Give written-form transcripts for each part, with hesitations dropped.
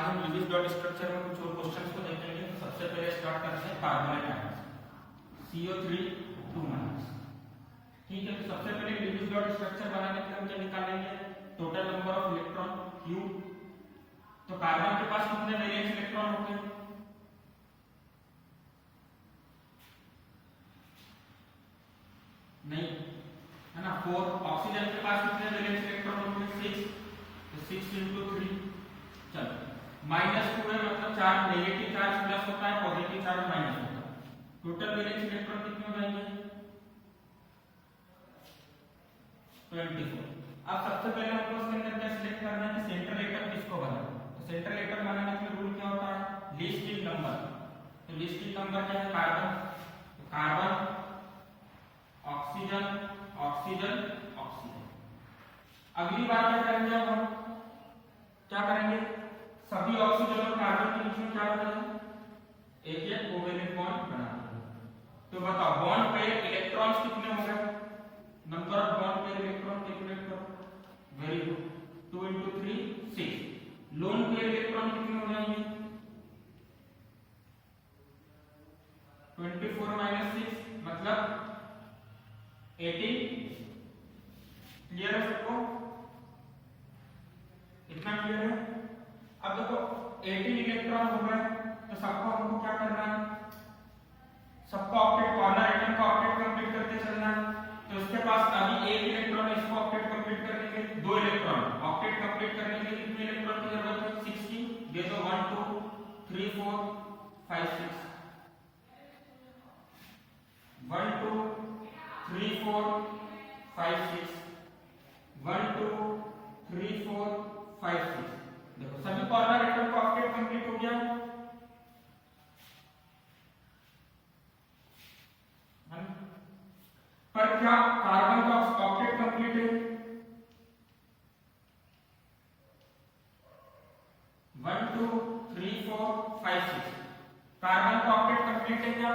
हम Lewis dot structure में कुछ और क्वेश्चंस को देखेंगे। तो सबसे पहले स्टार्ट करते हैं कार्बोनेट आयंस CO3 2-। ठीक है, तो सबसे पहले लिविस डॉट स्ट्रक्चर बनाने के लिए हम क्या निकालेंगे, total number of electron Q। तो कार्बन के पास कितने वैलेंस इलेक्ट्रॉन होंगे, नहीं है ना 4। ऑक्सीजन के पास कितने वैलेंस इलेक्ट्रॉन होंगे, 6। तो 6 × 3 चलो -2 है, मतलब चार्ज नेगेटिव चार्ज प्लस होता है, पॉजिटिव चार्ज माइनस होता है। टोटल वैलेंस इलेक्ट्रॉन कितने हो जाएंगे, 24। अब सबसे पहले हमको इसके अंदर क्या सिलेक्ट करना है कि सेंट्रल एटम किसको बनाना है। तो सेंट्रल एटम बनाने के रूल क्या होता है, लीस्ट इन नंबर। तो लीस्ट इन नंबर क्या है, कार्बन। तो कार्बन, ऑक्सीजन, ऑक्सीजन, ऑक्सीजन। अगली बार क्या करेंगे, अब हम क्या करेंगे, सभी ऑक्सीजन और कार्बन के बीच में क्या होता है, एक एक कोवेलेंट बॉन्ड बना देंगे। तो बताओ बॉन्ड पेयर इलेक्ट्रॉन्स कितने हो गए, number of bond pair electron calculate करो। Very good, 2 × 3 6। Lone pair electron कितने हो जाएंगे, 24 - 6 मतलब 18। क्लियर है सबको, इतना क्लियर है। अब देखो 18 इलेक्ट्रॉन हो गए, तो सबको हमको क्या करना है, सबको ऑक्टेट, कॉर्नर एटम का ऑक्टेट कंप्लीट करते चलना है। तो इसके पास अभी एक इलेक्ट्रॉन है, इसको ऑक्टेट कंप्लीट करने के लिए 2 इलेक्ट्रॉन। ऑक्टेट कंप्लीट करने के लिए कितने इलेक्ट्रॉन की जरूरत है, 16। दे दो 1 2 3 4 5 6 1 2 3 4 5 6 1 2 3 4 5 6। देखो सभी कॉर्नर एटम का ऑक्टेट कंप्लीट हो गया। पर क्या कार्बन का ऑक्टेट कंप्लीट है, 1 2 3 4 5 6। कार्बन का ऑक्टेट कंप्लीट है क्या,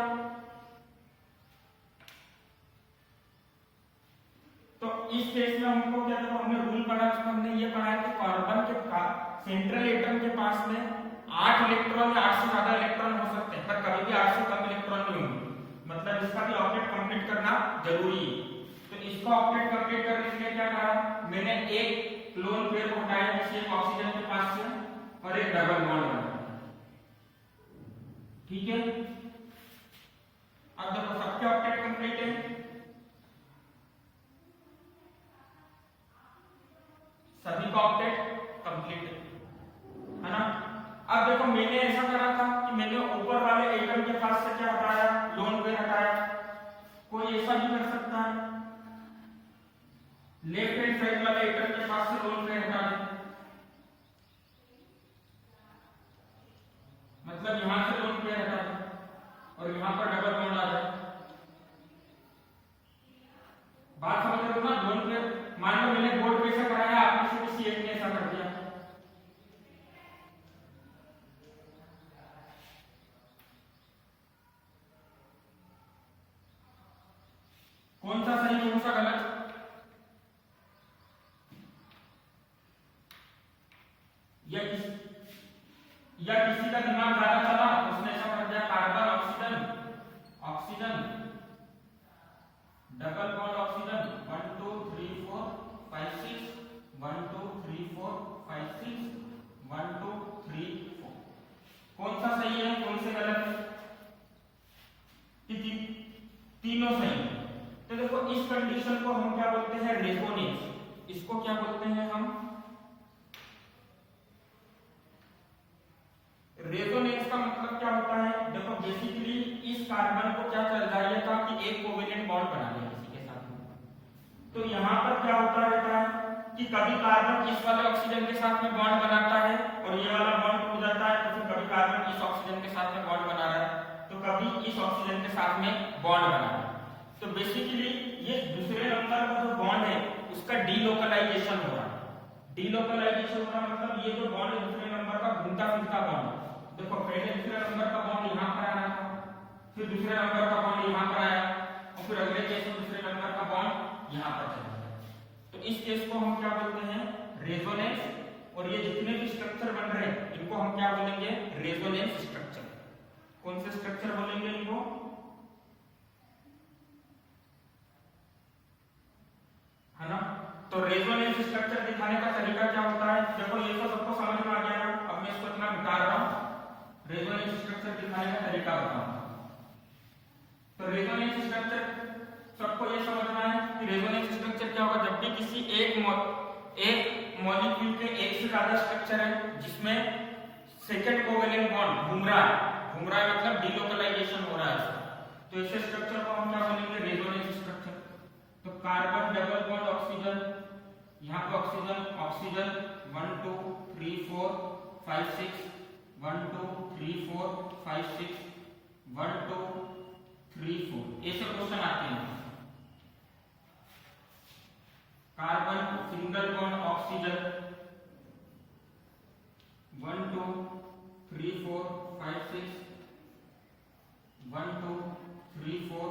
तो इस केस में हमको क्या देखो, हमने रूल पढ़ा, उसमें हमने ये पढ़ा कि कार्बन के सेंट्रल एटम के पास में 8 इलेक्ट्रॉन या 8 से ज्यादा इलेक्ट्रॉन हो सकते हैं, पर कभी भी 8 से कम इलेक्ट्रॉन नहीं होंगे। मतलब इसका भी ऑक्टेट कंप्लीट करना जरूरी है। तो इसका ऑक्टेट कंप्लीट करने के लिए क्या करा, मैंने एक लोन पेयर को हटाया किसी एक ऑक्सीजन के पास से और एक डबल बॉन्ड बनाया। ठीक है, अब देखो सबके ऑक्टेट कंप्लीट है, सभी का ऑक्टेट कंप्लीट है ना। अब देखो मैंने ऐसा करा था कि मैंने ऊपर वाले एटम के पास से क्या हटाया, लोन पेयर हटाया। कोई ऐसा भी कर सकता है, लेफ्ट हैंड साइड वाले एटम के पास से लोन पेयर हटा दें, मतलब यहां से लोन पेयर हटा दें और यहां पर डबल बॉन्ड आ जाए। बात समझ रहे हो ना, लोन पेयर। मान लो मैंने बोर्ड पे ऐसा कराया, आपने से किसी एक ने ऐसा कर दिया, कौन सा सही कौन सा गलत, या किसी का दिमाग ज्यादा चला, उसने ऐसा कर दिया, carbon oxygen, oxygen double bond oxygen 1 2 3 4 5 6 1 2 3 4 5 6 1 2 3 4। कौन सा सही है कौन से गलत है, तीनों सही है। तो देखो इस कंडीशन को हम क्या बोलते हैं, रेजोनेंस। इसको क्या बोलते हैं हम, रेजोनेंस। का मतलब क्या होता है, देखो बेसिकली इस कार्बन को क्या चल रहा था कि एक कोवेलेंट बॉन्ड बना लिया किसी के साथ में। तो यहां पर क्या होता रहता है कि कभी कार्बन इस वाले ऑक्सीजन के साथ में बॉन्ड बनाता है और ये वाला बॉन्ड टूट जाता है, तो फिर कभी कार्बन इस ऑक्सीजन के साथ में बॉन्ड बना रहा है, तो कभी इस ऑक्सीजन के साथ में बॉन्ड बना रहा है। तो बेसिकली ये दूसरे नंबर का जो बॉन्ड है उसका डीलोकलाइजेशन हो रहा है। डीलोकलाइजेशन हो रहा मतलब ये जो बॉन्ड है दूसरे नंबर का घूमता फिरता बॉन्ड है। देखो पहले दूसरे नंबर का बॉन्ड यहां पर आना था, फिर दूसरे नंबर का बॉन्ड यहां पर आया और फिर अगले केस में दूसरे नंबर का बॉन्ड यहां पर चला गया। तो इस केस को हम क्या बोलते हैं, रेजोनेंस और ये जितने भी स्ट्रक्चर बन रहे हैं इनको हम क्या बोलेंगे? Resonance structure. कौन से स्ट्रक्चर बोलेंगे इनको? है ना? तो रेजोनेंस स्ट्रक्चर दिखाने का तरीका क्या होता है? देखो ये तो सबको समझ में आ गया ना, अब मैं इसको इतना मिटा रहा हूं, रेजोनेंस स्ट्रक्चर दिखाने का तरीका बताऊंगा। तो रेजोनेंस स्ट्रक्चर सबको ये समझना है कि रेजोनेंस स्ट्रक्चर क्या होगा? जब भी किसी एक मॉलिक्यूल के एक से ज्यादा स्ट्रक्चर है जिसमें सेकंड कोवेलेंट बॉन्ड घूम रहा है मतलब डीलोकलाइजेशन हो रहा है, तो ऐसे स्ट्रक्चर को हम क्या बोलेंगे? Resonance structure. तो कार्बन डबल बॉन्ड ऑक्सीजन, यहाँ पे ऑक्सीजन 1 2 3 4 5 6 1 2 3 4 5 6 1 2 3 4 ऐसे क्वेश्चन आते हैं। Carbon single bond oxygen 1 2 3 4 5 6 1 2 3 4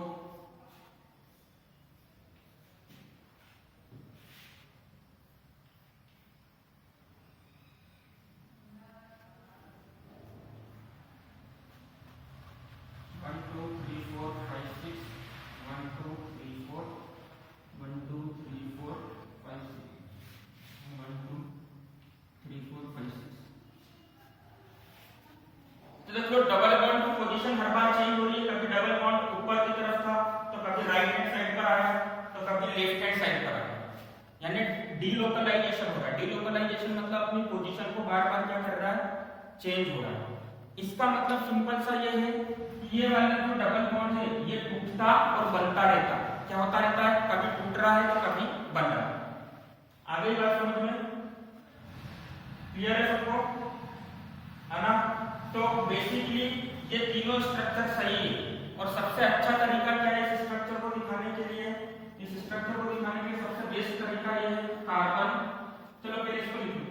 double bond की पोजीशन हर बार चेंज हो रही है। कभी डबल बॉन्ड ऊपर की तरफ था तो कभी राइट हैंड साइड पर आया तो कभी लेफ्ट हैंड साइड पर आया, यानी डीलोकलाइजेशन हो रहा है। डीलोकलाइजेशन मतलब अपनी पोजीशन को बार-बार क्या कर रहा है? चेंज हो रहा है। इसका मतलब सिंपल सा ये है कि ये वाला जो डबल बॉन्ड है ये टूटता और बनता रहता है। क्या होता रहता है? कभी टूट रहा है तो कभी बन रहा है। आगे बात समझ में क्लियर है सबको? है ना? तो बेसिकली ये तीनों स्ट्रक्चर सही है और सबसे अच्छा तरीका क्या है इस स्ट्रक्चर को दिखाने के लिए? इस स्ट्रक्चर को दिखाने के सबसे बेस्ट तरीका ये है कार्बन। चलो पहले इसको लिखो,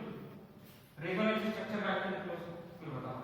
रेजोनेंस स्ट्रक्चर का लिखो, फिर बताओ।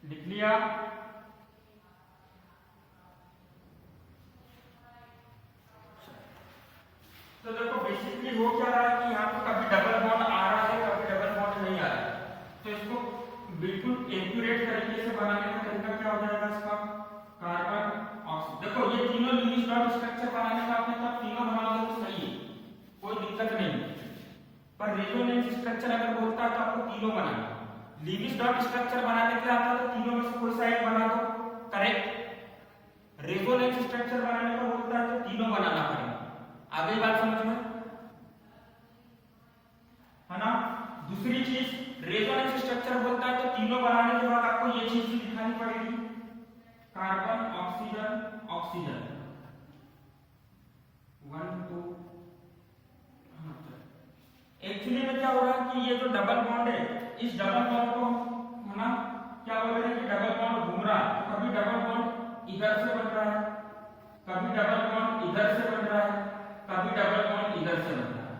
लिख लिया? तो देखो बेसिकली हो क्या रहा है कि यहाँ पे कभी डबल बॉन्ड आ रहा है कभी डबल बॉन्ड नहीं आ रहा है। तो इसको बिल्कुल एक्यूरेट तरीके से बनाने का तरीका क्या हो जाएगा इसका? Carbon oxygen. देखो ये तीनों लीविस डॉट स्ट्रक्चर बनाने का आपने तब तीनों बनाओगे तो सही है, कोई दिक्कत नहीं। पर रेजोनेंस स्ट्रक्चर अगर बोलता है तो आपको तीनों बनाना। लीविस डॉट स्ट्रक्चर बनाने के लिए आता है तो तीनों में से कोई सा एक बना दो, करेक्ट। रेजोनेंस स्ट्रक्चर बनाने को बोलता है तो तीनों बनाना पड़ेगा। आगे बात समझ में है ना? दूसरी चीज रेजोनेंस स्ट्रक्चर बोलता है तो तीनों बनाने के बाद आपको ये चीज भी दिखानी पड़ेगी, कार्बन ऑक्सीजन ऑक्सीजन 1 2। एक्चुअली में क्या हो रहा है कि ये जो डबल बॉन्ड है इस डबल बॉन्ड को है ना क्या बोल रहे हैं कि डबल बॉन्ड घूम रहा है। कभी डबल बॉन्ड इधर से बन रहा है, कभी डबल बॉन्ड इधर से बन रहा है, कभी डबल बॉन्ड इधर से बन रहा है।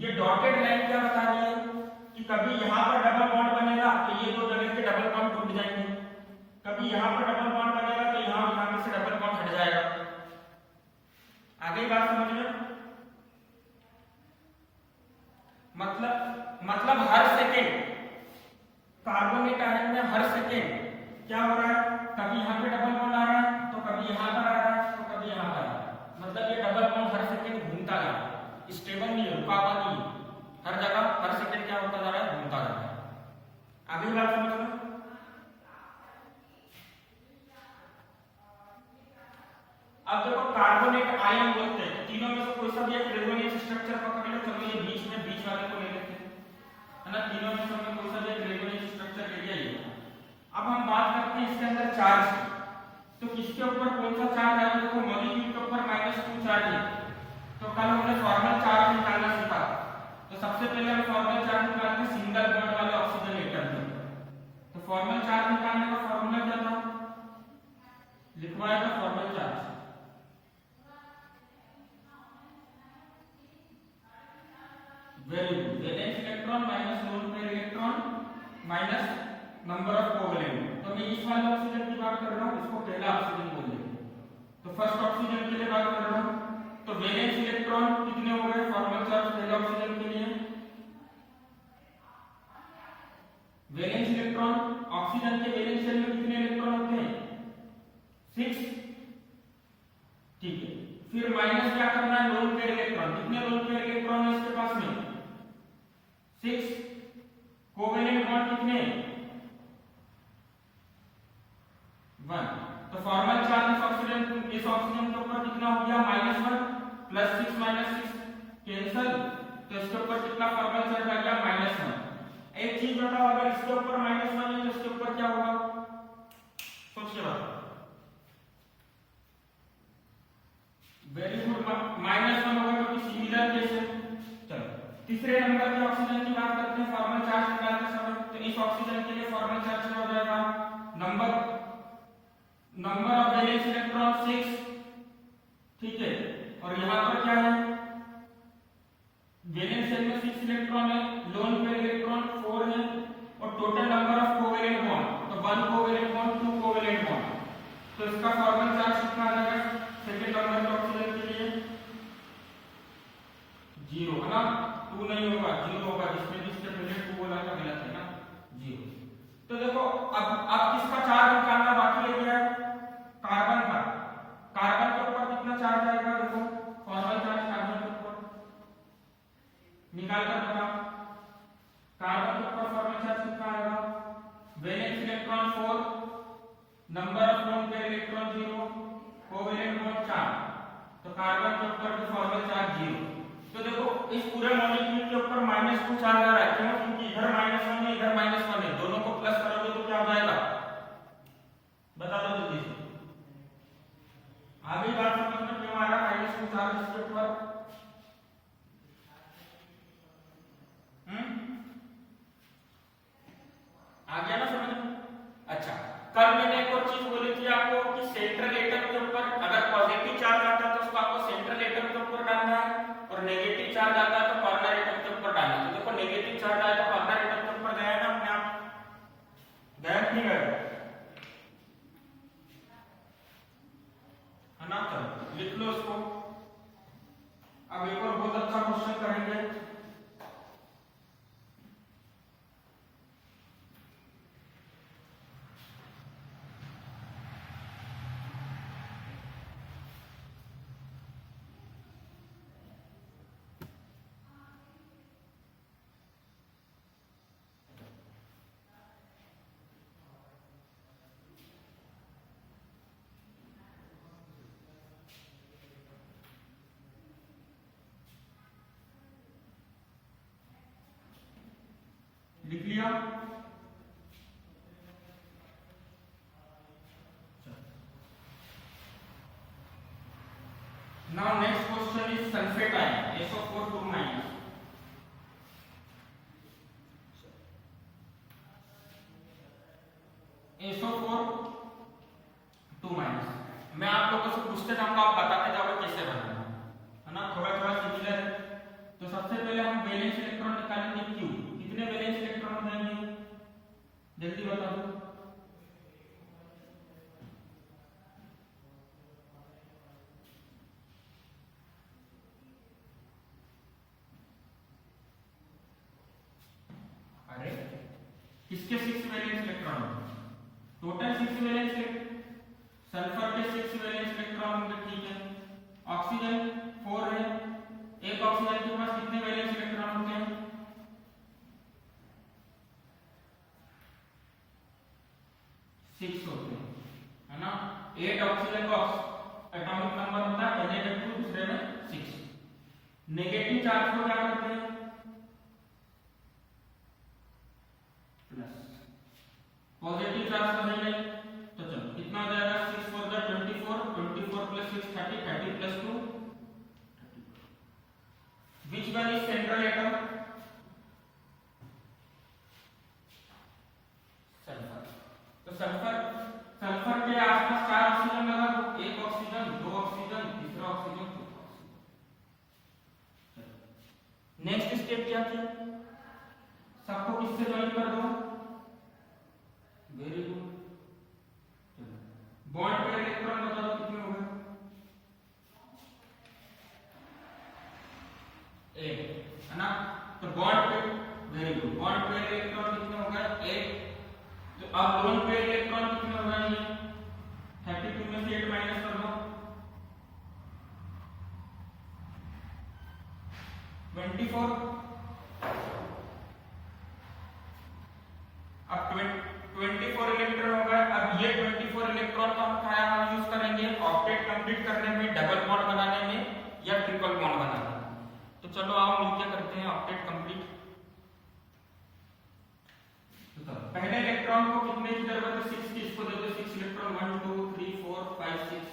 ये डॉटेड लाइन क्या बता रही है कि कभी यहाँ पर डबल बॉन्ड बनेगा तो ये दो जगह के डबल बॉन्ड टूट जाएंगे, कभी यहाँ पर डबल बॉन्ड बनेगा तो यहाँ पे से डबल बॉन्ड हट जाएगा। आगे बात समझ में? मतलब हर सेकेंड कार्बोनेट आयन में हर सेकेंड क्या हो रहा है? कभी यहाँ पे डबल बॉन्ड आ रहा है तो कभी यहाँ पर आ रहा है तो कभी यहाँ पर आ रहा है। मतलब ये डबल बॉन्ड हर सेकेंड घूमता जा रहा है, स्टेबल नहीं है, रुका हुआ नहीं है। हर जगह हर सेकेंड क्या होता जा रहा है? घूमता जा रहा है। आगे बात समझ में। अब देखो कार्बोनेट आयन बोलते हैं, तीनों में से कोई सा भी एक रेजोनेंस स्ट्रक्चर पकड़ लो। चलो ये बीच में बीच वाले को ले लेते हैं, है ना। तीनों में से कोई सा भी एक रेजोनेंस स्ट्रक्चर ले लिया ये। अब हम बात करते हैं इसके अंदर चार्ज की। तो किसके ऊपर कौन सा चार्ज है? देखो मॉलिक्यूल के ऊपर -2 चार्ज है। तो कल हमने फॉर्मल चार्ज निकालना सीखा। तो सबसे पहले हम फॉर्मल चार्ज निकालते हैं सिंगल बॉन्ड वाले ऑक्सीजन एटम के। तो फॉर्मल चार्ज निकालने का फॉर्मूला क्या था? लिखवाया था formal charge. Very good. Valence electron minus loan pair electron minus number of covalent. तो मैं इस वाले ऑक्सीजन की बात कर रहा हूं, इसको पहला ऑक्सीजन बोल देंगे। तो फर्स्ट ऑक्सीजन के लिए बात कर रहा हूं। तो वैलेंस इलेक्ट्रॉन कितने हो गए? फॉर्मल चार्ज पहले ऑक्सीजन के लिए वैलेंस इलेक्ट्रॉन, ऑक्सीजन के वैलेंस शेल में कितने इलेक्ट्रॉन होते हैं? 6। ठीक है। फिर माइनस क्या करना है? Loan pair electron. कितने लोन पेयर इलेक्ट्रॉन है इसके पास में? 6। कोवेलेंट बॉन्ड कितने? 1। तो फॉर्मल चार्ज इस ऑक्सीजन के ऊपर कितना हो गया? -1 प्लस 6 माइनस 6 कैंसल। तो इसके ऊपर कितना फॉर्मल चार्ज आ गया? -1। एक चीज बताओ, अगर इसके ऊपर -1 है तो इसके ऊपर क्या होगा? सोचिए बात। Very good. -1 होगा क्योंकि सिमिलर केस है। चलो तीसरे नंबर के ऑक्सीजन की बात करते हैं फॉर्मल चार्ज निकालते समय। तो इस ऑक्सीजन के लिए फॉर्मल चार्ज क्या हो जाएगा? Number of valence electron 6। ठीक है। और यहां पर क्या है? वैलेंस शेल में 6 इलेक्ट्रॉन है, लोन पेयर इलेक्ट्रॉन 4 है, और total number of covalent bond तो 1 कोवेलेंट बॉन्ड 2 कोवेलेंट बॉन्ड। तो इसका फॉर्मल चार्ज कितना आ जाएगा सेकंड नंबर के ऑक्सीजन के लिए? 0, है ना। 2 नहीं होगा, 0 होगा। जिसमें भी इसके पहले 2 बोला था गलत है ना, 0। तो देखो अब किसका चार्ज निकालना बाकी रह गया? कार्बन का। कार्बन के ऊपर कितना चार्ज आएगा? देखो फॉर्मल चार्ज कार्बन के ऊपर निकाल कर बताओ। कार्बन के ऊपर फॉर्मल चार्ज कितना आएगा? Valence electron 4, number of loan pair electron 0, covalent bond 4। तो कार्बन के ऊपर भी फॉर्मल चार्ज 0। तो देखो इस पूरे मॉलिक्यूल के ऊपर -2 चार्ज आ रहा है। क्यों? क्योंकि इधर -1 है, इधर -1 है। दोनों को प्लस करोगे तो क्या हो जाएगा? बता दो जल्दी से। आगे बात समझ में क्यों आ रहा है? -2 चार्ज इसके ऊपर आ गया ना समझ में? अच्छा, कल मैंने एक और चीज बोली थी आपको कि सेंट्रल एटम के ऊपर अगर पॉजिटिव चार्ज आता है तो उसको आपको सेंट्रल एटम के ऊपर डालना है, और नेगेटिव चार्ज आता है तो कॉर्नर एटम के ऊपर डालना है। तो देखो नेगेटिव चार्ज आया तो कॉर्नर एटम के ऊपर गया ना अपने आप, गया नहीं गया? है ना। चलो लिख लो उसको। अब एक और बहुत अच्छा क्वेश्चन करेंगे। लिख लिया? Now next question is sulfate ion SO4 2-. SO4 2-. मैं आप लोगों से पूछते जाऊंगा, आप बताते जाओगे कैसे बनाना है ना। थोड़ा थोड़ा सिमिलर है। तो सबसे पहले हम वैलेंस इलेक्ट्रॉन निकालेंगे Q। कितने वैलेंस इलेक्ट्रॉन देंगे? जल्दी बता दो। अरे किसके 6 valence electron? Total 6 valence. Sulphur के 6 वैलेंस इलेक्ट्रॉन होंगे। ठीक है। ऑक्सीजन 4 है। एक ऑक्सीजन के पास कितने वैलेंस इलेक्ट्रॉन होते हैं? 8 ऑक्सीजन का एटॉमिक नंबर होता है, पहले में 2 दूसरे में 6। नेगेटिव चार्ज को क्या करते हैं प्लस, पॉजिटिव चार्ज को नहीं, तो चलो कितना हो जाएगा 6 4 जा 24, 24 plus 6 30, 30 plus 2 which one is central atom? Sulphur. तो सल्फर के आसपास 4 ऑक्सीजन लगा दो, 1 ऑक्सीजन 2 ऑक्सीजन तीसरा ऑक्सीजन चौथा ऑक्सीजन। नेक्स्ट स्टेप क्या किया, सबको किससे ज्वाइन कर दो, very good. Bond pair electron बता दो कितने हो गए, 8 है ना। तो bond pair, very good, bond pair electron कितने हो गए 8। तो अब लोन पेयर इलेक्ट्रॉन कितने हो गए, ये 32 में से 8 माइनस कर दो 24। अब 24 इलेक्ट्रॉन हो गए। अब ये 24 इलेक्ट्रॉन को हम क्या यूज करेंगे, ऑक्टेट कंप्लीट करने में, डबल बॉन्ड बनाने में या ट्रिपल बॉन्ड बनाने में। तो चलो आओ मिलकर करते हैं ऑक्टेट कंप्लीट। तो पहले इलेक्ट्रॉन को कितने की जरूरत है, 6 की, इसको दे दो 6 इलेक्ट्रॉन, 1 2 3 4 5 6,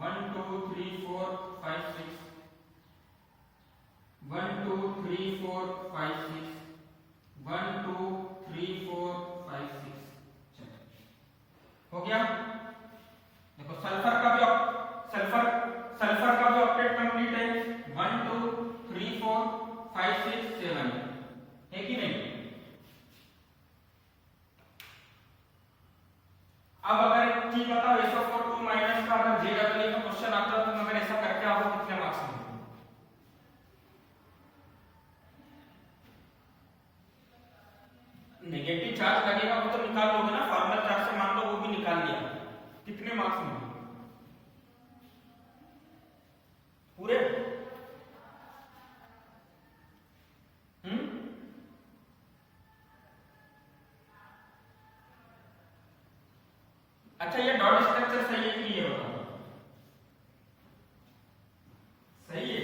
1 2 3 4 5 6, 1 2 3 4 5 6, 1 2 3 4 5 6। हो गया। देखो सल्फर का भी ऑक्टेट कंप्लीट है, 1 2 3 4 5 6 7 है कि नहीं। अब अगर एक चीज बताओ, SO4 2 माइनस का अगर JEE का क्वेश्चन आता है तो अगर ऐसा करके आओ कितने मार्क्स मिलेंगे, नेगेटिव चार्ज लगेगा वो तो निकाल लोगे ना, फॉर्मल चार्ज से मान लो वो भी निकाल लिया, कितने मार्क्स मिलेंगे पूरे। अच्छा ये डॉट स्ट्रक्चर सही है कि नहीं ये बताओ, सही है।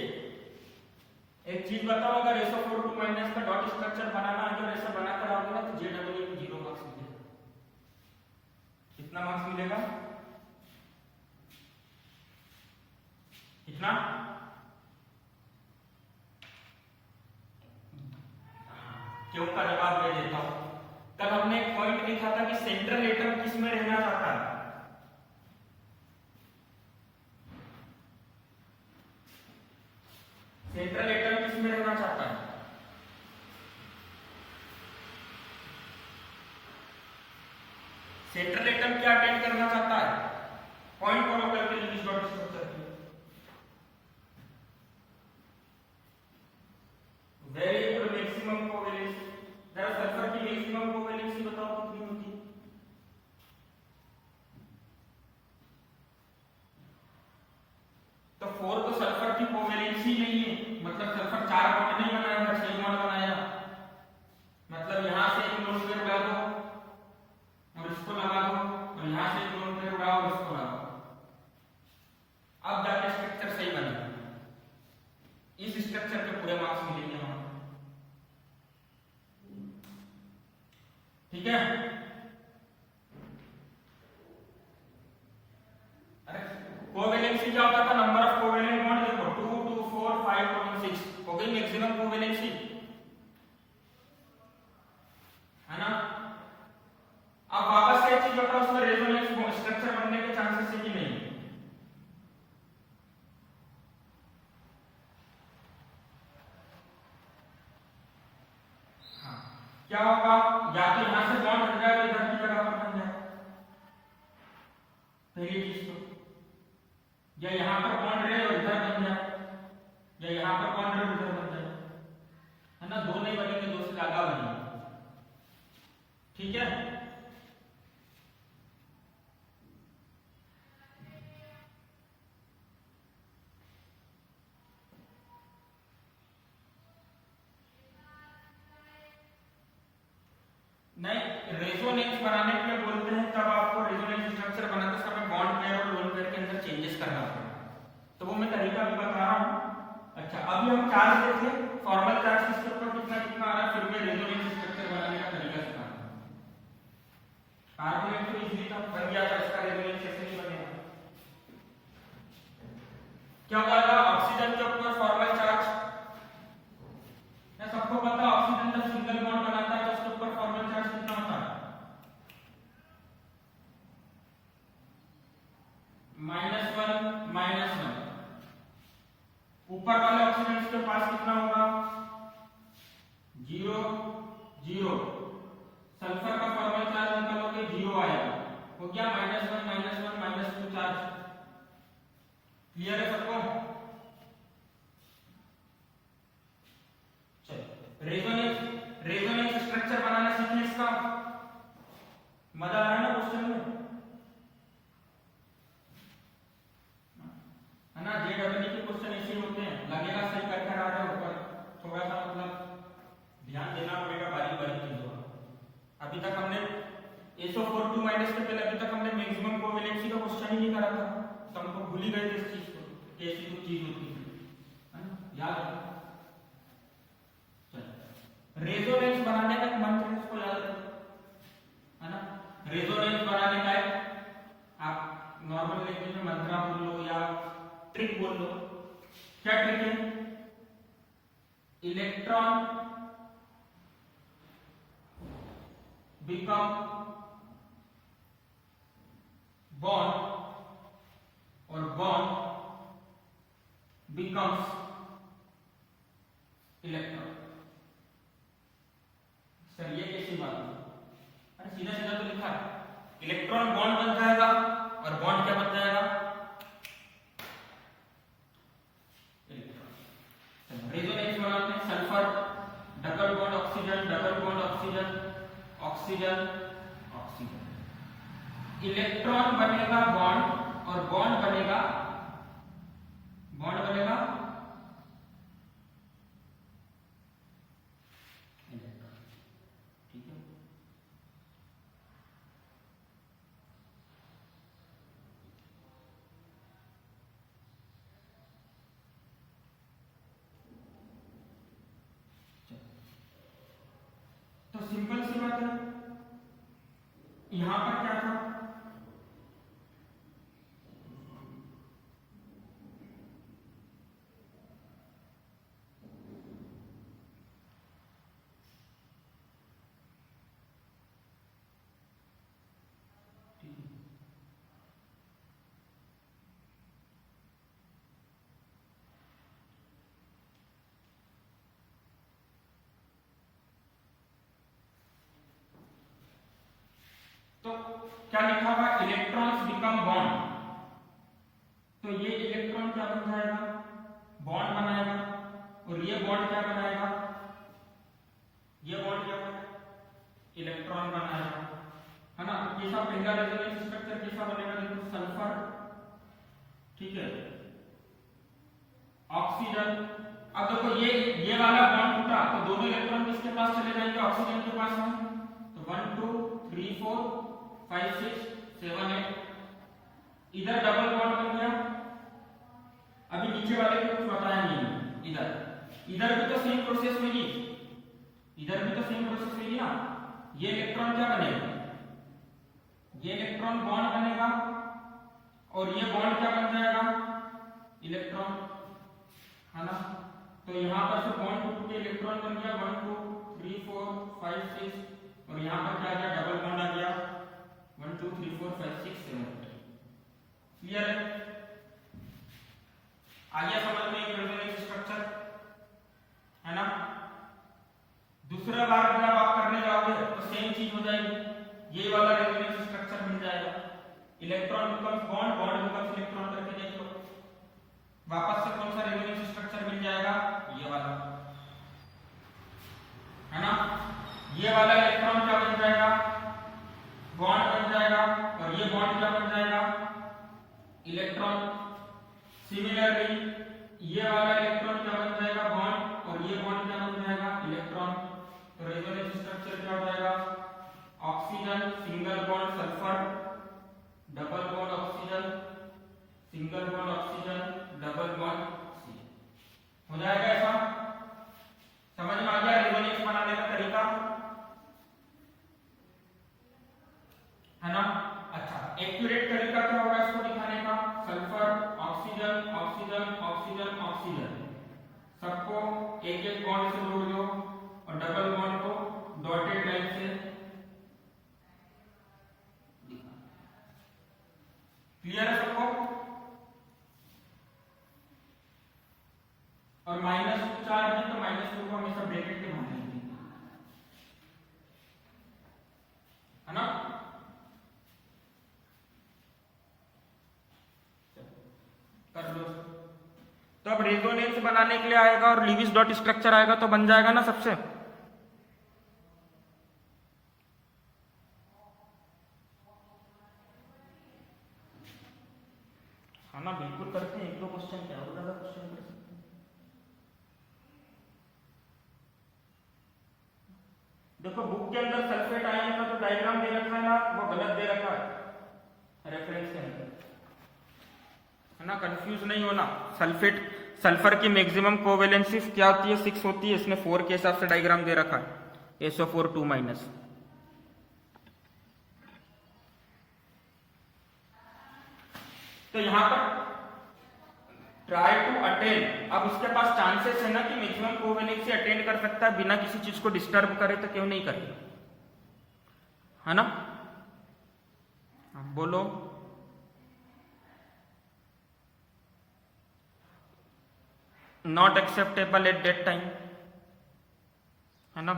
एक चीज बताओ, अगर SO4 2 माइनस का डॉट स्ट्रक्चर बनाना अगर ऐसा बना कर आओगे ना तो JEE में 0 मार्क्स मिलेगा। कितना मार्क्स मिलेगा, कितना, क्यों का जवाब दे देता हूं। कल हमने एक पॉइंट लिखा था कि सेंट्रल एटम किस में रहना चाहता है, सेंट्रल एटम किस में रहना चाहता है, सेंट्रल एटम क्या अटेंड करना चाहता है, पॉइंट फॉलो करके लिखिए डॉट स्ट्रक्चर की। Very good, maximum covalence. जरा सल्फर की मैक्सिमम कोवेलेंसी बताओ कितनी होती है, तो 4 तो सल्फर की कोवेलेंसी नहीं है, मतलब सल्फर 4 बॉन्ड नहीं बनाएगा, 6 बॉन्ड बनाएगा। मतलब यहां से एक लोन पेयर उड़ा दो और इसको लगा दो, और यहां से एक लोन पेयर उड़ाओ और इसको लगाओ, अब जाके स्ट्रक्चर सही बनेगा। इस स्ट्रक्चर पे पूरे मार्क्स मिलेंगे हमें, ठीक है। अरे कोवेलेंसी क्या होता था, नंबर ऑफ कोवेलेंट बॉन्ड, देखो 2 2 4 5 और 6 हो गई मैक्सिमम कोवेलेंसी, है ना। अब वापस से एक चीज बताओ, उसमें रेजोनेंस स्ट्रक्चर बनने के चांसेस है कि नहीं, हाँ। क्या होगा, या तो यहां से बॉन्ड हट जाए तो इधर की जगह पर बन जाए, पहली चीज तो, या यहां पर बॉन्ड रहे और इधर बन जाए, या यहां पर बॉन्ड रहे और इधर बन जाए, है ना। दो नहीं बनेंगे, दो से ज्यादा बनेंगे, ठीक है। नहीं, रेजोनेंस बनाने के लिए बोलते हैं तब आपको रेजोनेंस स्ट्रक्चर बनाते समय के अंदर चेंजेस करना पड़ेगा, तो वो मैं तरीका भी बता रहा हूँ। अच्छा, अभी हम चार्ज देखे, फॉर्मल चार्ज सिस्टम पर कितना कितना आ रहा है, फिर मैं रेजोनेंस स्ट्रक्चर बनाने का तरीका सिखाऊंगा। कार्बोनेट तो इजीली था, बन गया था, इसका रेजोनेंस कैसे नहीं बनेगा। क्या होगा ऑक्सीजन के ऊपर फॉर्मल चार्ज, सबको पता है ऑक्सीजन जब सिंगल बॉन्ड बनाता है तो उसके ऊपर फॉर्मल चार्ज कितना होता है, -1 ऊपर वाले ऑक्सीजन के पास कितना होगा 0 0, सल्फर का फॉर्मल चार्ज निकालोगे 0 आएगा, हो गया -1 -2 चार्ज। क्लियर है सबको? रेजोनेंस स्ट्रक्चर बनाना सीखिए, इसका मजा आ रहा है ना क्वेश्चन में, है ना। जेडब्ल्यू के क्वेश्चन ऐसे होते हैं, लगेगा सही कर कर आ रहे हो पर थोड़ा सा मतलब ध्यान देना पड़ेगा बारी बारी चीजों का। अभी तक हमने SO42 माइनस के पहले अभी तक हमने मैक्सिमम कोवेलेंसी का क्वेश्चन ही नहीं करा था, तो हमको भूल ही गए थे इस चीज को, कैसी कुछ चीज होती है ना, याद रखो। रेजोनेंस बनाने का एक मंत्र है, इसको याद रखो, है ना। रेजोनेंस बनाने का आप नॉर्मल लैंग्वेज में मंत्र बोल लो या ट्रिक बोल लो। क्या ट्रिक है? इलेक्ट्रॉन बिकम बॉन्ड और बॉन्ड बिकम्स इलेक्ट्रॉन। सर ये कैसी बात है? अरे सीधा सीधा तो लिखा है, इलेक्ट्रॉन बॉन्ड बन जाएगा और बॉन्ड क्या बन जाएगा, इलेक्ट्रॉन। रेजोनेंस बनाते हैं, sulphur double bond oxygen, double bond oxygen, oxygen oxygen, electron बनेगा बॉन्ड और बॉन्ड बनेगा इलेक्ट्रॉन। ठीक है, तो सिंपल सी बात है, यहां पर क्या था, तो क्या लिखा हुआ, इलेक्ट्रॉन्स बिकम बॉन्ड, तो ये इलेक्ट्रॉन क्या बन जाएगा, बॉन्ड बनाएगा, और ये बॉन्ड क्या बनाएगा, ये बॉन्ड क्या इलेक्ट्रॉन बनाएगा, है ना। कैसा पहला रेजोनेंस स्ट्रक्चर कैसा बनेगा, देखो सल्फर, ठीक है, ऑक्सीजन। अब देखो ये वाला बॉन्ड टूटा तो दोनों इलेक्ट्रॉन किसके पास चले जाएंगे, ऑक्सीजन के पास में, तो 1 2 3 4 5 6 7 8, इधर डबल बॉन्ड बन गया। अभी नीचे वाले को कुछ बताया नहीं, इधर भी तो सेम प्रोसेस होगी, इधर भी तो सेम प्रोसेस होगी ना। ये इलेक्ट्रॉन क्या बनेगा, ये इलेक्ट्रॉन बॉन्ड बनेगा और ये बॉन्ड क्या बन जाएगा, इलेक्ट्रॉन, है ना। तो यहाँ पर से बॉन्ड टूट के इलेक्ट्रॉन बन गया 1 2 3 4 5 6, और यहाँ पर क्या आ गया, डबल बॉन्ड आ गया 1 2 3 4 5 6 7 8। क्लियर है? आ गया समझ में एक रेजोनेंस स्ट्रक्चर, है ना। दूसरा बार जब आप करने जाओगे तो सेम चीज हो जाएगी, ये वाला रेजोनेंस स्ट्रक्चर मिल जाएगा, electron becomes bond, bond becomes electron करके देख लो। वापस से कौन सा रेजोनेंस स्ट्रक्चर मिल जाएगा, ये वाला, है ना। ये वाला इलेक्ट्रॉन क्या बन जाएगा, बॉन्ड बन जाएगा, और ये बॉन्ड क्या बन जाएगा, इलेक्ट्रॉन। सिमिलरली ये वाला इलेक्ट्रॉन क्या बन जाएगा, बॉन्ड, और ये बॉन्ड क्या बन जाएगा, इलेक्ट्रॉन। तो रेजोनेंस स्ट्रक्चर क्या हो जाएगा, oxygen single bond sulphur, double bond oxygen, सबको एक एक बॉन्ड से जोड़ दो और डबल बॉन्ड को डॉटेड लाइन से क्लियर है सबको। और -2 चार्ज है तो -2 को हमेशा ब्रैकेट के बाहर लेंगे, है ना। कर लो। तो अब रेजोनेंस बनाने के लिए आएगा और लीविस डॉट स्ट्रक्चर आएगा तो बन जाएगा ना सबसे। हाँ ना, बिल्कुल करते हैं, एक दो क्वेश्चन क्या और ज्यादा क्वेश्चन कर सकते हैं। देखो बुक के अंदर सल्फेट आयन का जो डायग्राम दे रखा है ना वो गलत दे रखा है रेफरेंस के अंदर, है ना, कंफ्यूज नहीं होना। सल्फर की मैक्सिमम कोवेलेंसी क्या होती है, 6 होती है, इसने 4 के हिसाब से डायग्राम दे रखा है, SO4 2-। तो यहां पर ट्राई टू अटेन, अब उसके पास चांसेस है ना कि मैक्सिमम कोवेलेंसी अटेंड कर सकता है बिना किसी चीज को डिस्टर्ब करे, तो क्यों नहीं करे, है ना। अब बोलो not acceptable at that time, है ना।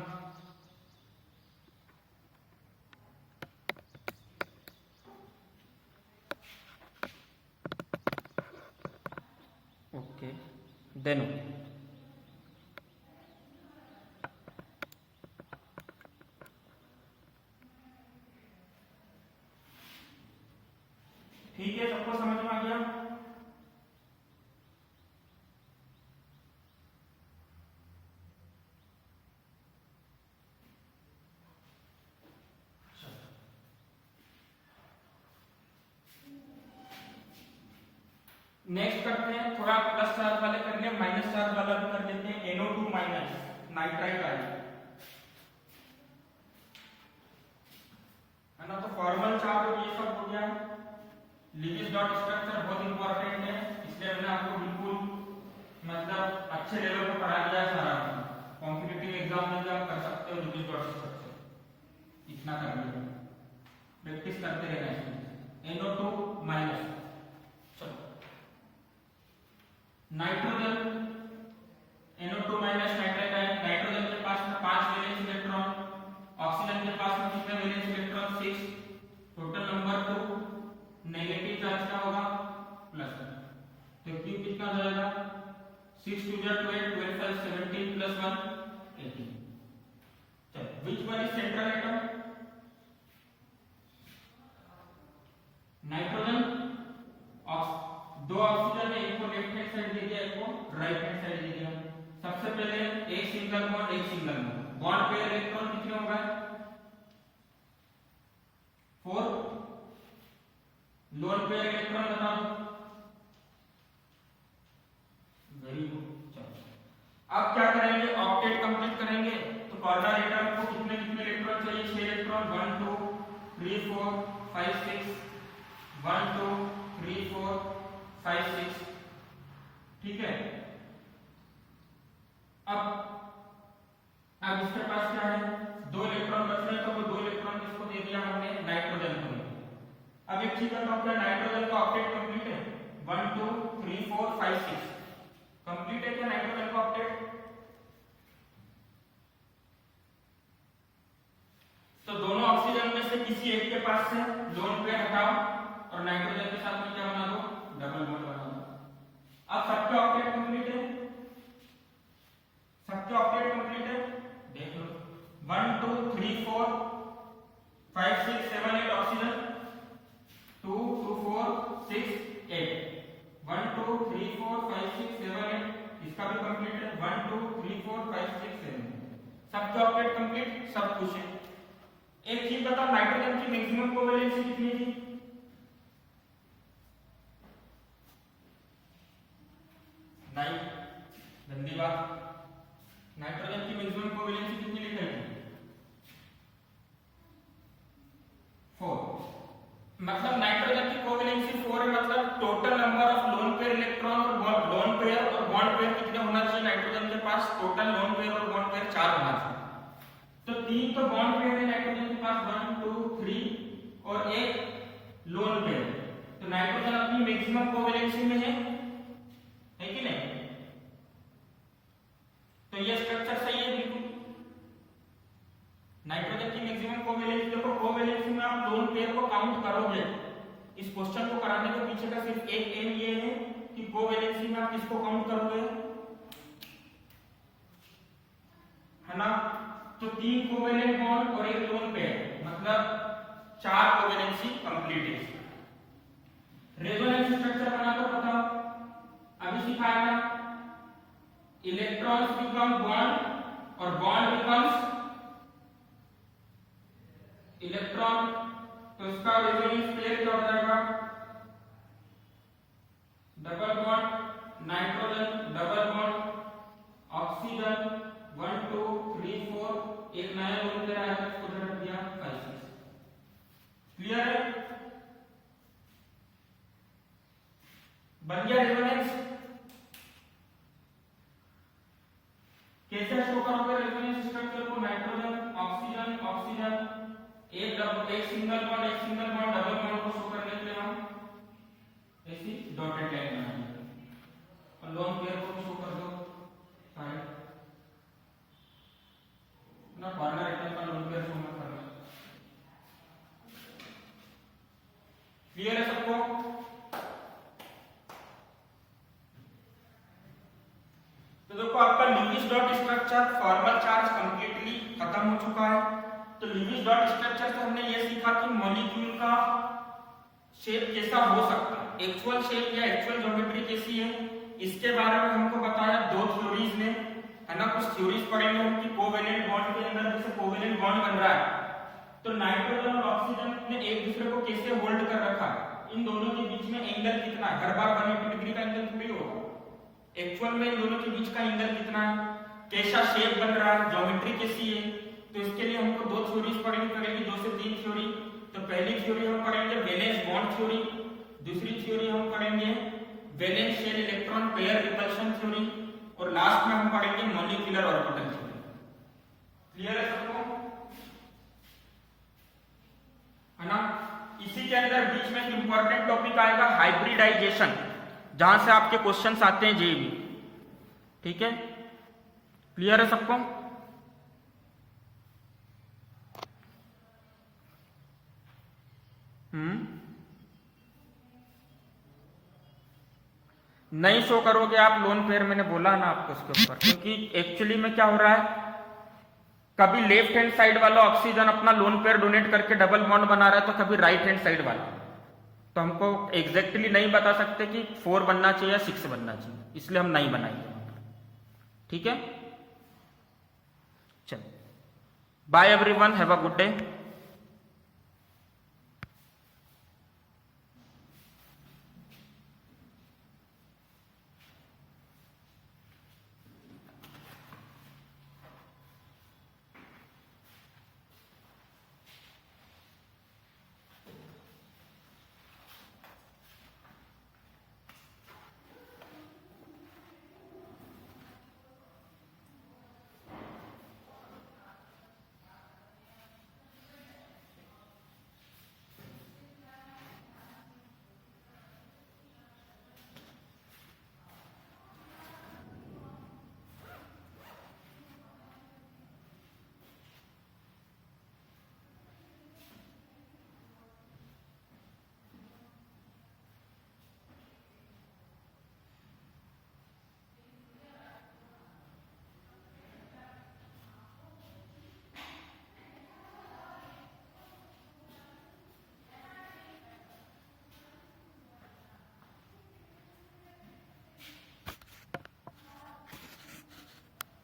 ओके देन ठीक है, सबको समझ में आ गया। नेक्स्ट करते हैं, थोड़ा प्लस चार्ज वाले करने, माइनस चार्ज वाला भी कर देते हैं। NO2 माइनस नाइट्राइट आयन, है ना। तो फॉर्मल चार्ज ये सब हो गया। लीविस डॉट स्ट्रक्चर बहुत इंपॉर्टेंट है, इसलिए हमने आपको बिल्कुल मतलब अच्छे लेवल पर पढ़ा दिया है सारा। कॉम्पिटिटिव एग्जाम में भी आप कर सकते हो लीविस डॉट स्ट्रक्चर, इतना कर लिया, प्रैक्टिस करते रहना इसमें। NO2 minus, nitrogen NO2 minus nitrite ion, nitrogen के पास में 5 वैलेंस इलेक्ट्रॉन, ऑक्सीजन के पास में कितने valence electron, 6, total number 2, negative charge का होगा प्लस, तो क्यू कितना जाएगा, 6 2 12 12 5 17 प्लस 1 18। चलो which one is central atom, nitrogen, दो ऑक्सीजन है, एक को लेफ्ट हैंड साइड दे दिया, एक को राइट हैंड साइड दे दिया। सबसे पहले एक सिंगल बॉन्ड, एक single bond, bond pair electron कितने हो गए, 4, लोन पेयर इलेक्ट्रॉन बता दो, वेरी गुड। चलो अब क्या करेंगे, ऑक्टेट कंप्लीट करेंगे। तो कॉर्नर एटम को कितने कितने इलेक्ट्रॉन चाहिए, 6 इलेक्ट्रॉन, 1 2 3 4 5 6, 1 2 3 4 5 6, ठीक है। अब इसके पास क्या है, 2 इलेक्ट्रॉन बच रहे, तो वो 2 इलेक्ट्रॉन किसको दे दिया हमने, नाइट्रोजन को। अब एक चीज बताओ, क्या नाइट्रोजन का ऑक्टेट कंप्लीट है, 1 2 3 4 5 6 कंप्लीट है क्या नाइट्रोजन का ऑक्टेट। तो दोनों ऑक्सीजन में से किसी एक के पास से लोन पेयर हटाओ और नाइट्रोजन के साथ में क्या बना दो, डबल बॉन्ड बना दो। अब सबके ऑक्टेट कंप्लीट है, सबके ऑक्टेट कंप्लीट है, देख लो 1 2 3 4 5 6 7 8 ऑक्सीजन, 2 2 4 6 8, 1 2 3 4 5 6 7 8, इसका भी कंप्लीट है, 1 2 3 4 5 6 7, सबके ऑक्टेट कंप्लीट, सब कुछ है। एक चीज बताओ, नाइट्रोजन की मैक्सिमम कोवेलेंसी कितनी थी, नहीं, गंदी बात, नाइट्रोजन की मैक्सिमम कोवेलेंसी कितनी लिखी है, 4, मतलब नाइट्रोजन की कोवेलेंसी 4 है, मतलब total number of loan pair electron और लोन पेयर और बॉन्ड पेयर कितने होना चाहिए नाइट्रोजन पास टोटल लोन पेयर और बॉन्ड पेयर 4 होना चाहिए। तो 3 तो बॉन्ड पेयर है नाइट्रोजन के पास, 1 2 3 और एक लोन पेयर। तो नाइट्रोजन अपनी मैक्सिमम कोवैलेंसी में है कि नहीं? तो ये स्ट्रक्चर सही है बिल्कुल। नाइट्रोजन की मैक्सिमम कोवैलेंसी, देखो कोवैलेंसी में आप लोन पेयर को काउंट करोगे। इस क्वेश्चन को कराने के पीछे का सिर्फ एक एम ये है कि कोवैलेंसी में आप किसको काउंट करोगे, है ना? तो 3 कोवैलेंट बॉन्ड और एक लोन पेयर, मतलब 4 कोवैलेंसी कंप्लीट है। रेजोनेंस स्ट्रक्चर बनाकर बताओ, अभी सिखाया था। इलेक्ट्रॉन्स बिकम बॉन्ड और बॉन्ड बिकम्स इलेक्ट्रॉन, तो इसका रेजोनेंस पेयर क्या हो जाएगा? Double bond nitrogen, double bond oxygen, 1 2 3 4, एक नया लोन पेयर आया उसको रख दिया 5 6। क्लियर है? बन गया रेजोनेंस। कैसे शो करोगे रेजोनेंस स्ट्रक्चर को? नाइट्रोजन ऑक्सीजन ऑक्सीजन, एक सिंगल बॉन्ड डबल बॉन्ड को शो करने के लिए हम ऐसी डॉटेड लाइन बनाएंगे और लोन पेयर को शो कर दो साइड ना, कॉर्नर एटम का लोन पेयर शो मत करना। क्लियर है सबको? तो देखो आपका Lewis dot structure formal charge completely खत्म हो चुका है। तो लीविस डॉट स्ट्रक्चर से हमने ये सीखा कि मॉलिक्यूल का शेप कैसा हो सकता है, एक्चुअल शेप या एक्चुअल ज्योमेट्री कैसी है, इसके बारे में हमको बताया 2 थ्योरीज ने, है ना? कुछ थ्योरीज पढ़ेंगे हम कि कोवेलेंट बॉन्ड के अंदर जैसे कोवेलेंट बॉन्ड बन रहा है तो नाइट्रोजन और ऑक्सीजन ने एक दूसरे को कैसे होल्ड कर रखा है, इन दोनों के बीच में एंगल कितना है, हर बार 180 डिग्री का एंगल थोड़ी होगा, एक्चुअल में इन दोनों के बीच का एंगल कितना है, कैसा शेप बन रहा है, ज्योमेट्री कैसी है। तो इसके लिए हमको 2 थ्योरीज पढ़नी पड़ेगी, 2 से 3 थ्योरी। तो पहली थ्योरी हम पढ़ेंगे वैलेंस बॉन्ड थ्योरी, दूसरी थ्योरी हम पढ़ेंगे valence shell electron pair repulsion theory और लास्ट में हम पढ़ेंगे मॉलिक्यूलर ऑर्बिटल थ्योरी। क्लियर है सबको? है ना? इसी के अंदर बीच में एक इंपॉर्टेंट टॉपिक आएगा हाइब्रिडाइजेशन, जहां से आपके क्वेश्चंस आते हैं जेईई। ठीक है? क्लियर है सबको? नहीं शो करोगे आप लोन पेयर, मैंने बोला ना आपको उसके ऊपर, क्योंकि एक्चुअली में क्या हो रहा है, कभी लेफ्ट हैंड साइड वाला ऑक्सीजन अपना लोन पेयर डोनेट करके डबल बॉन्ड बना रहा है, तो कभी राइट हैंड साइड वाला। तो हमको एग्जैक्टली नहीं बता सकते कि 4 बनना चाहिए या 6 बनना चाहिए, इसलिए हम नहीं बनाएंगे। ठीक है? चलो, bye everyone, have a good day.